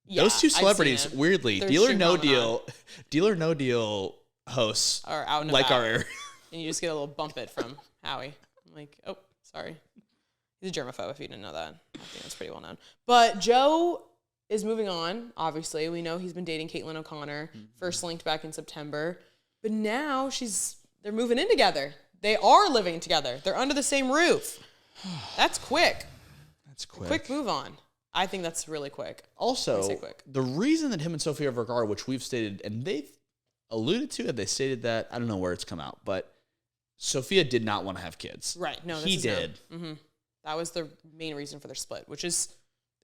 Yeah, those two I've celebrities, seen him. weirdly, There's Deal or shoe No phenomenon. Deal hosts Are out and like about. our area. And you just get a little bump it from Howie. I'm like, oh, sorry. He's a germaphobe if you didn't know that. I think that's pretty well known. But Joe is moving on, obviously. We know he's been dating Caitlin O'Connor, first linked back in September. But now they're moving in together. They are living together. They're under the same roof. That's quick. That's quick. Quick move on. I think that's really quick. Also, the reason that him and Sofia Vergara, which we've stated, and they've alluded to it, they stated that, I don't know where it's come out, but Sofia did not want to have kids. Right. No, he did. That was the main reason for their split, which is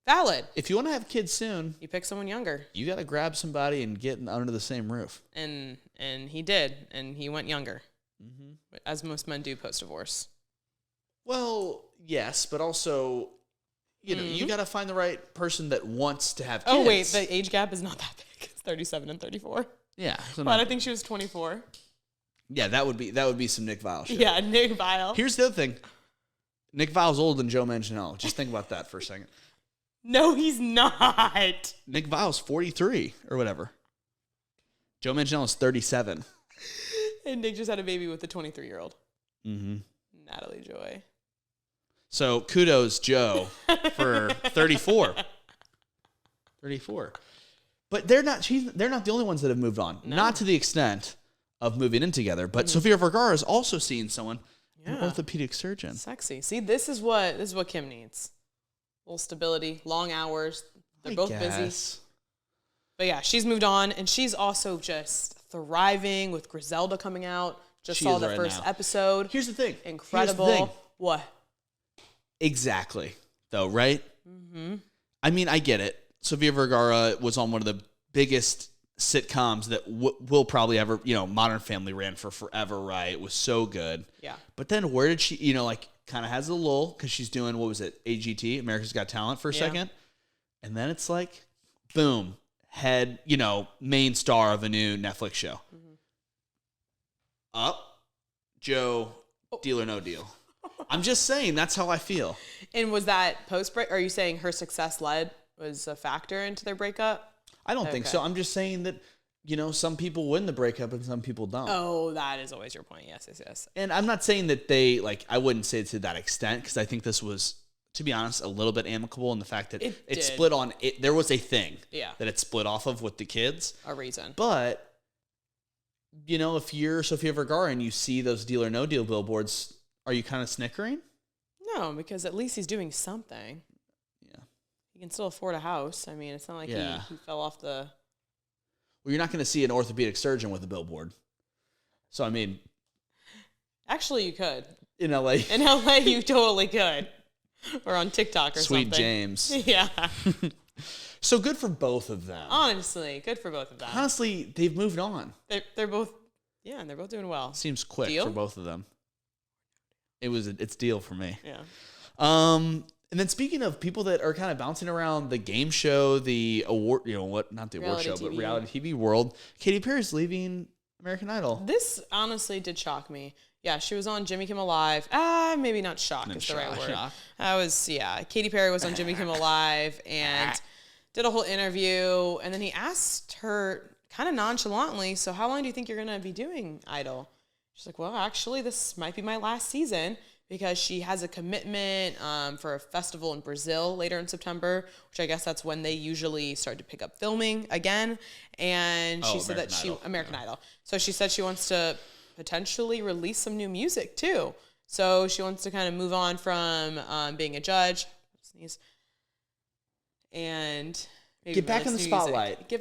valid. If you want to have kids soon, you pick someone younger. You got to grab somebody and get under the same roof. And he did, and he went younger, as most men do post-divorce. Well, yes, but also, you got to find the right person that wants to have kids. Oh, wait, the age gap is not that big. It's 37 and 34. Yeah. But I think she was 24. Yeah, that would be some Nick Viall shit. Yeah, Nick Viall. Here's the other thing. Nick Viall's older than Joe Manganiello. Just think about that for a second. No, he's not. Nick Viall's 43 or whatever. Joe Manganiello's 37. And Nick just had a baby with a 23-year-old. Natalie Joy. So kudos, Joe, for 34. 34. But they're not the only ones that have moved on. No. Not to the extent of moving in together. But Sofia Vergara is also seeing someone, an orthopedic surgeon. Sexy. See, this is what Kim needs. A little stability, long hours. They're both busy. But yeah, she's moved on, and she's also just thriving with Griselda coming out. Just saw the first episode. Here's the thing. Incredible. Here's the thing. What? Exactly. Though, right? I mean, I get it. Sofia Vergara was on one of the biggest sitcoms that will probably ever, Modern Family ran for forever, right? It was so good. Yeah. But then where did she, kind of has a lull because she's doing, what was it, AGT, America's Got Talent for a second. And then it's like, boom, head, main star of a new Netflix show. Mm-hmm. Up, Joe, Deal or No Deal. I'm just saying, that's how I feel. And was that post-break? Are you saying her success was a factor into their breakup? I don't think so. I'm just saying that, some people win the breakup and some people don't. Oh, that is always your point. Yes. And I'm not saying that they, I wouldn't say it to that extent because I think this was, to be honest, a little bit amicable in the fact that it split on it. There was a thing that it split off of with the kids. A reason. But, if you're Sofia Vergara and you see those Deal or No Deal billboards, are you kind of snickering? No, because at least he's doing something. Yeah. He can still afford a house. I mean, it's not like he fell off the... Well, you're not going to see an orthopedic surgeon with a billboard. So, I mean... Actually, you could. In L.A. In L.A., you totally could. Or on TikTok or something. Sweet James. Yeah. So good for both of them. Honestly, good for both of them. Honestly, they've moved on. They're both... Yeah, and they're both doing well. Seems quick Deal? for both of them. It's deal for me. Yeah. And then speaking of people that are kind of bouncing around the game show, the award, not the award show, but reality TV world, Katy Perry's leaving American Idol. This honestly did shock me. Yeah, she was on Jimmy Kimmel Live. Maybe not shock is the right word. Katy Perry was on Jimmy Kimmel Live and did a whole interview. And then he asked her kind of nonchalantly, so how long do you think you're going to be doing Idol? She's like, well, actually, this might be my last season because she has a commitment for a festival in Brazil later in September, which I guess that's when they usually start to pick up filming again. And she said American Idol. So she said she wants to potentially release some new music too. So she wants to kind of move on from being a judge and maybe get back in the spotlight.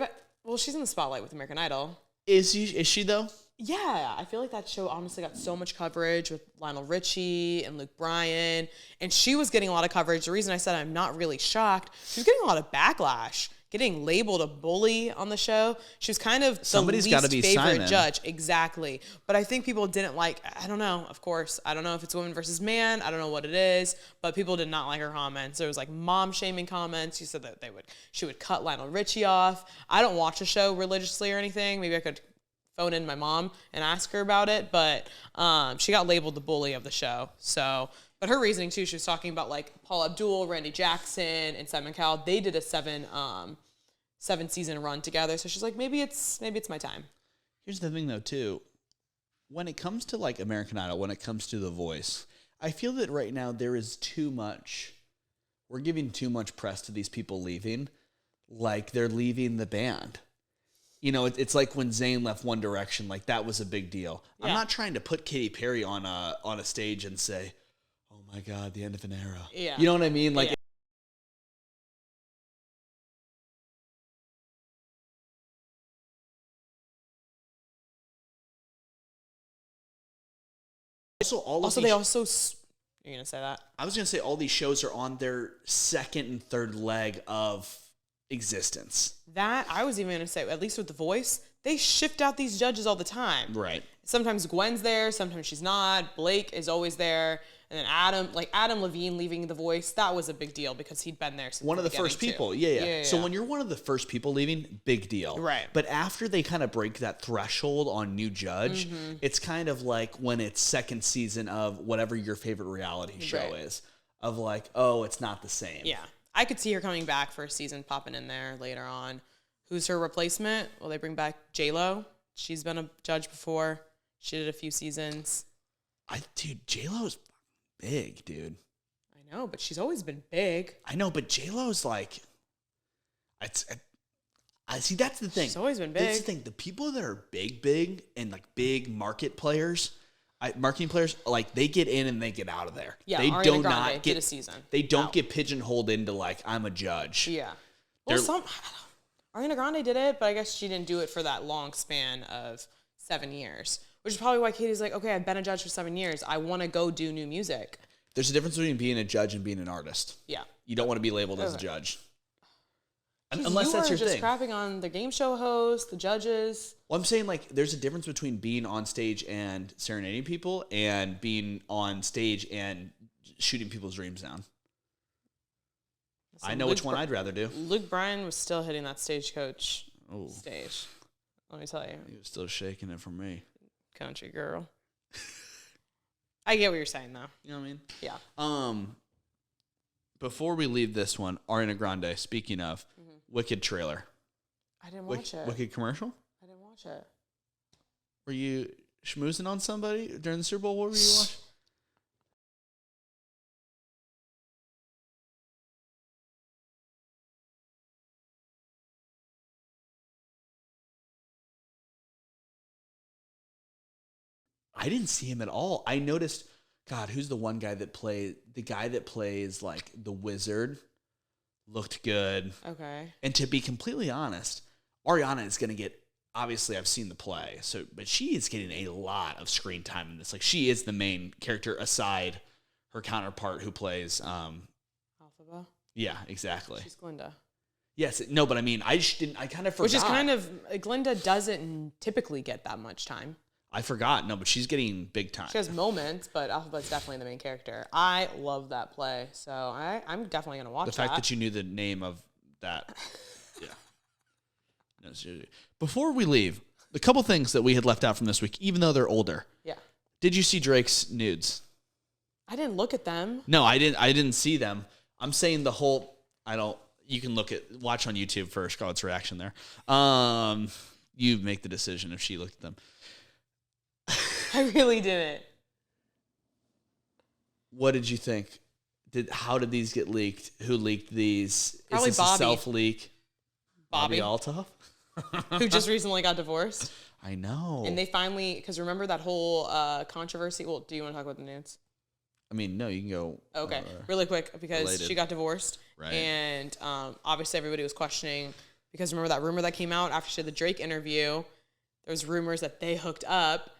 Well, she's in the spotlight with American Idol. Is she though? Yeah, I feel like that show honestly got so much coverage with Lionel Richie and Luke Bryan, and she was getting a lot of coverage. The reason I said I'm not really shocked, she was getting a lot of backlash, getting labeled a bully on the show. She was kind of Somebody's the least favorite Simon. judge. Exactly. But I think people didn't I don't know, of course. I don't know if it's woman versus man. I don't know what it is, but people did not like her comments. There was mom-shaming comments. She said that she would cut Lionel Richie off. I don't watch the show religiously or anything. Maybe I could phone in my mom and ask her about it, but she got labeled the bully of the show. So, but her reasoning too, she was talking about Paul Abdul, Randy Jackson, and Simon Cowell. They did a seven season run together. So she's like, maybe it's my time. Here's the thing though too, when it comes to American Idol, when it comes to The Voice, I feel that right now there is too much. We're giving too much press to these people leaving, like they're leaving the band. It's like when Zayn left One Direction, that was a big deal. Yeah. I'm not trying to put Katy Perry on a stage and say, oh my God, the end of an era. Yeah. You know what I mean? Yeah. You're going to say that? I was going to say all these shows are on their second and third leg of existence. That, I was even going to say, at least with The Voice, they shift out these judges all the time. Right. Sometimes Gwen's there, sometimes she's not. Blake is always there. And then Adam Levine leaving The Voice, that was a big deal because he'd been there since one of the first people. Yeah. So when you're one of the first people leaving, big deal. Right. But after they kind of break that threshold on new judge, it's kind of like when it's second season of whatever your favorite reality show is, of it's not the same. Yeah. I could see her coming back for a season, popping in there later on. Who's her replacement? Will they bring back J-Lo? She's been a judge before. She did a few seasons. J-Lo's big, dude. I know, but she's always been big. I know, but J-Lo's I see, that's the thing. She's always been big. That's the thing. The people that are big and big marketing players, they get in and they get out of there. Yeah, they Ariana do Grande not did a season. They don't get pigeonholed into I'm a judge. Yeah. Well, Ariana Grande did it, but I guess she didn't do it for that long span of 7 years, which is probably why Katie's like, okay, I've been a judge for 7 years. I want to go do new music. There's a difference between being a judge and being an artist. Yeah. You don't want to be labeled as a judge. Unless that's your just thing. crapping on the game show host, the judges. Well, I'm saying like there's a difference between being on stage and serenading people and being on stage and shooting people's dreams down. I know which one I'd rather do. Luke Bryan was still hitting that stagecoach stage. Let me tell you. He was still shaking it from me. Country girl. I get what you're saying, though. You know what I mean? Yeah. Before we leave this one, Ariana Grande, speaking of, Wicked trailer. I didn't watch it. Wicked commercial? I didn't watch it. Were you schmoozing on somebody during the Super Bowl? What were you watching? I didn't see him at all. I noticed, God, who's the one guy that plays like the wizard looked good. Okay. And to be completely honest, Ariana is going to get, obviously I've seen the play, but she is getting a lot of screen time in this. Like she is the main character aside her counterpart who plays, Alphaba? Yeah, exactly. She's Glinda. Yes. No, but I mean, I kind of forgot. Which is kind of, Glinda doesn't typically get that much time. I forgot. No, but she's getting big time. She has moments, but Alphaba's definitely the main character. I love that play, so I'm definitely going to watch that. The fact that you knew the name of that. Yeah. No, seriously. Before we leave, the couple things that we had left out from this week, even though they're older. Yeah. Did you see Drake's nudes? I didn't look at them. No, I didn't see them. I'm saying the whole, you can watch on YouTube for Scarlett's reaction there. You make the decision if she looked at them. I really didn't. What did you think? How did these get leaked? Who leaked these? Probably Is this Bobby. a self-leak? Bobby Alta? Who just recently got divorced. I know. And they finally, because remember that whole controversy? Well, do you want to talk about the nudes? I mean, no, you can go. Okay, really quick, because related. she got divorced. Right. And obviously everybody was questioning, because remember that rumor that came out after she had the Drake interview? There was rumors that they hooked up.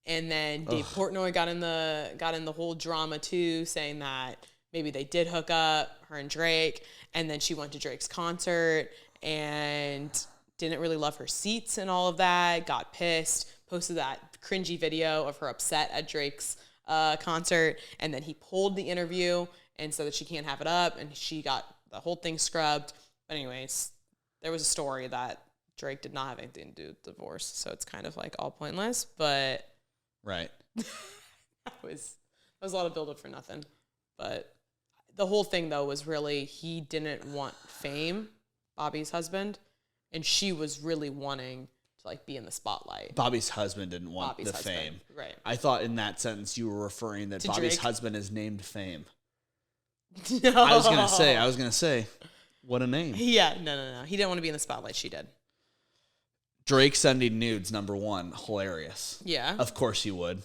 And then Dave Portnoy got in the whole drama too, saying that maybe they did hook up, her and Drake. And then she went to Drake's concert and didn't really love her seats and all of that. Got pissed, posted that cringy video of her upset at Drake's concert. And then he pulled the interview and said that she can't have it up. And she got the whole thing scrubbed. But anyways, there was a story that Drake did not have anything to do with divorce. So it's kind of like all pointless, but... Right. that was a lot of buildup for nothing. But the whole thing, though, was really he didn't want fame, Bobby's husband, and she was really wanting to like be in the spotlight. Bobby's husband didn't want the fame. Right. I thought in that sentence you were referring that To Bobby's Drake? husband is named Fame. No. I was gonna say, what a name. Yeah, no. He didn't want to be in the spotlight. She did. Drake sending nudes, number one, hilarious. Yeah. Of course he would.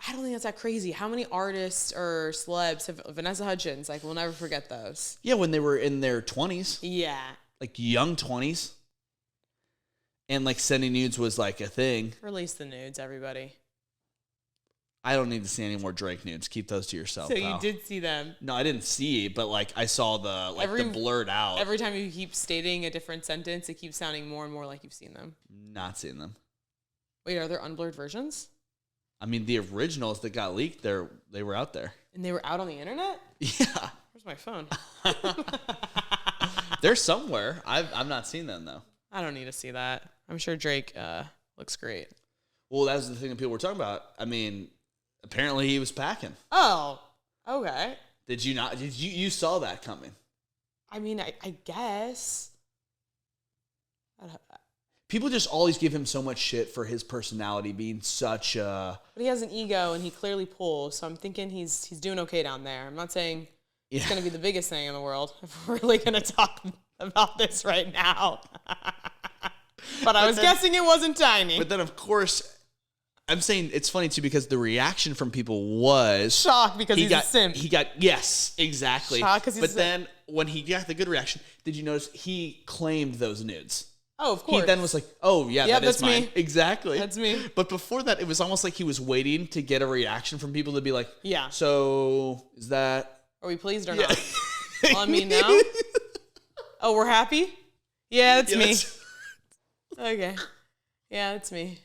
I don't think that's that crazy. How many artists or celebs have Vanessa Hudgens? Like, we'll never forget those. Yeah, when they were in their 20s. Yeah. Like young 20s. And like sending nudes was like a thing. Release the nudes, everybody. I don't need to see any more Drake nudes. Keep those to yourself. So pal. you did see them. No, I didn't see, but like I saw the blurred out. Every time you keep stating a different sentence, it keeps sounding more and more like you've seen them. Not seen them. Wait, are there unblurred versions? I mean, the originals that got leaked, they were out there. And they were out on the internet? Yeah. Where's my phone? They're somewhere. I've not seen them though. I don't need to see that. I'm sure Drake looks great. Well, that was the thing that people were talking about. I mean, apparently he was packing. Oh, okay. Did you not? You saw that coming? I mean, I guess. People just always give him so much shit for his personality being such a... But he has an ego, and he clearly pulls, so I'm thinking he's doing okay down there. I'm not saying it's going to be the biggest thing in the world, if we're really going to talk about this right now. But I was guessing it wasn't tiny. But then, of course, I'm saying it's funny, too, because the reaction from people was... Shock, because he's a simp. Yes, exactly. Shock, because he's But then, when he got the good reaction, did you notice he claimed those nudes? Oh, of course. He then was like, oh, yeah, that is mine. Me. Exactly. That's me. But before that, it was almost like he was waiting to get a reaction from people to be like, yeah. So, is that... Are we pleased or not? Let me know. Oh, we're happy? Yeah, that's Yeah, me. Okay. Yeah, that's me.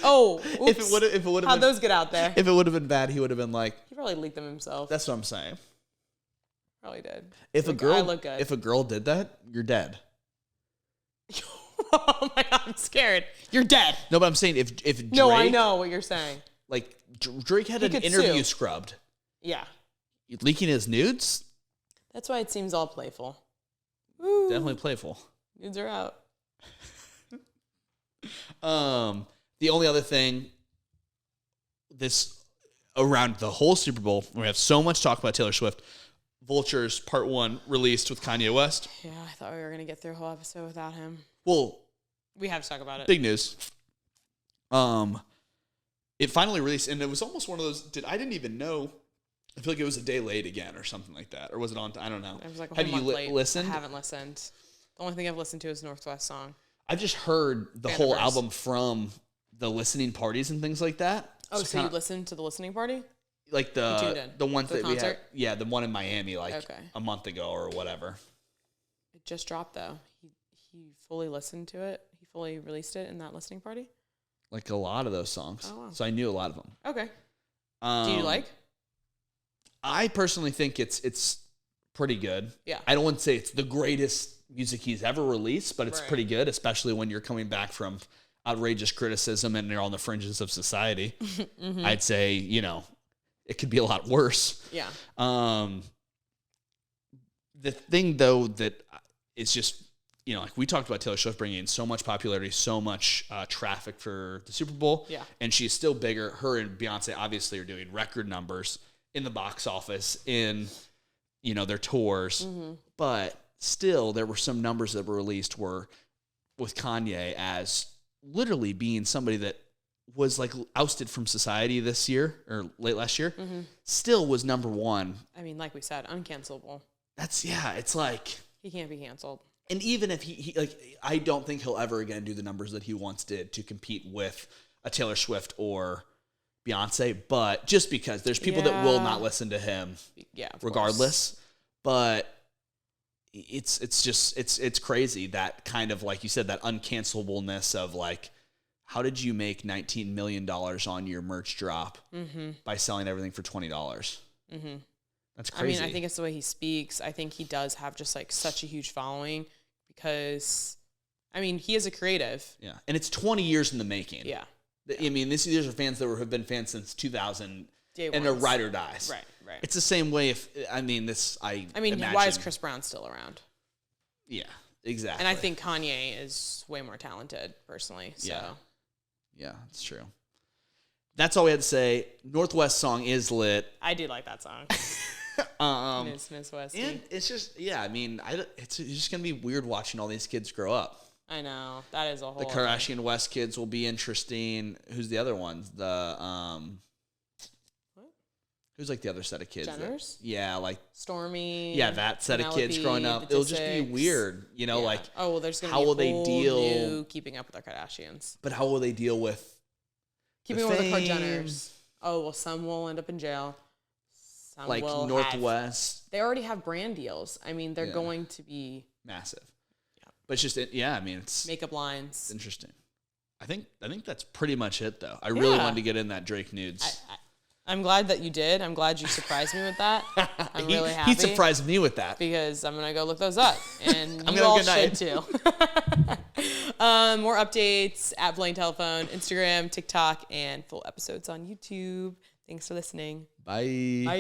Oh, oops. If it would have How'd those get out there? If it would have been bad, he would have been like, He probably leaked them himself. that's what I'm saying. Probably did. If I look good. If a girl did that, you're dead. Oh my God, I'm scared. You're dead. No, but I'm saying if Drake, No, I know what you're saying. like Drake had He an could interview sue. scrubbed. Yeah. Leaking his nudes? That's why it seems all playful. Woo. Definitely playful. Nudes are out. The only other thing around the whole Super Bowl, we have so much talk about Taylor Swift. Vultures Part 1 released with Kanye West. Yeah, I thought we were going to get through a whole episode without him. Well, We have to talk about it. big news. It finally released, and it was almost one of those. I didn't even know. I feel like it was a day late again, or something like that, or was it on? I don't know. It was like a Have whole you month late. listened? I haven't listened. The only thing I've listened to is Northwest Song. I just heard the Fan whole of hers. album from the listening parties and things like that. Oh, so kinda, you listened to the listening party? like You tuned in the ones to the that we had. concert? Yeah, the one in Miami, like Okay. a month ago or whatever. It just dropped though. He fully listened to it. He fully released it in that listening party. Like a lot of those songs. Oh, wow. So I knew a lot of them. Okay. Do you like? I personally think it's pretty good. Yeah. I don't want to say it's the greatest music he's ever released, but it's Right. pretty good, especially when you're coming back from outrageous criticism and you're on the fringes of society. Mm-hmm. I'd say, it could be a lot worse. Yeah. The thing, though, that is just, like we talked about Taylor Swift bringing in so much popularity, so much traffic for the Super Bowl. Yeah. And she's still bigger. Her and Beyonce obviously are doing record numbers in the box office, in, their tours. Mm-hmm. But still, there were some numbers that were released with Kanye as literally being somebody that was like ousted from society this year or late last year, still was number one. I mean, like we said, uncancelable. It's like, He can't be canceled. and even if he I don't think he'll ever again do the numbers that he once did to compete with a Taylor Swift or Beyonce, but just because there's people that will not listen to him Yeah. Of regardless. course. But it's crazy, that kind of, like you said, that uncancelableness of like, how did you make $19 million on your merch drop by selling everything for $20? Mm-hmm. That's crazy. I mean, I think it's the way he speaks. I think he does have just like such a huge following because, I mean, he is a creative. yeah, and it's 20 years in the making. Yeah. I mean, these are fans that have been fans since 2000, Day and a ones. ride or dies. Right. Right. It's the same way. I mean, why is Chris Brown still around? Yeah, exactly. And I think Kanye is way more talented, personally. So. Yeah, it's true. That's all we had to say. Northwest Song is lit. I do like that song. Miss Westy. And it's just, I mean, it's just going to be weird watching all these kids grow up. I know. That is a whole The Kardashian West kids will be interesting. Who's the other ones? What? Who's like the other set of kids? Jenners? Like Stormy. that set of kids Penelope, growing up. the It'll just be Disick. weird, Yeah. like there's going to how be will a they whole deal- new Keeping Up with the Kardashians. but how will they deal with Keeping Up with the fame? Kardashians. Oh, well, some will end up in jail. Some like will Northwest? They already have brand deals. I mean, they're Yeah. going to be Massive. Yeah. But it's just, I mean, it's makeup lines. interesting. I think that's pretty much it, though. I really Yeah. wanted to get in that Drake nudes. I'm glad that you did. I'm glad you surprised me with that. I'm really happy. He surprised me with that. Because I'm going to go look those up. And I'm you gonna all have a good should too. More updates at Blaine Telephone, Instagram, TikTok, and full episodes on YouTube. Thanks for listening. Bye. Bye.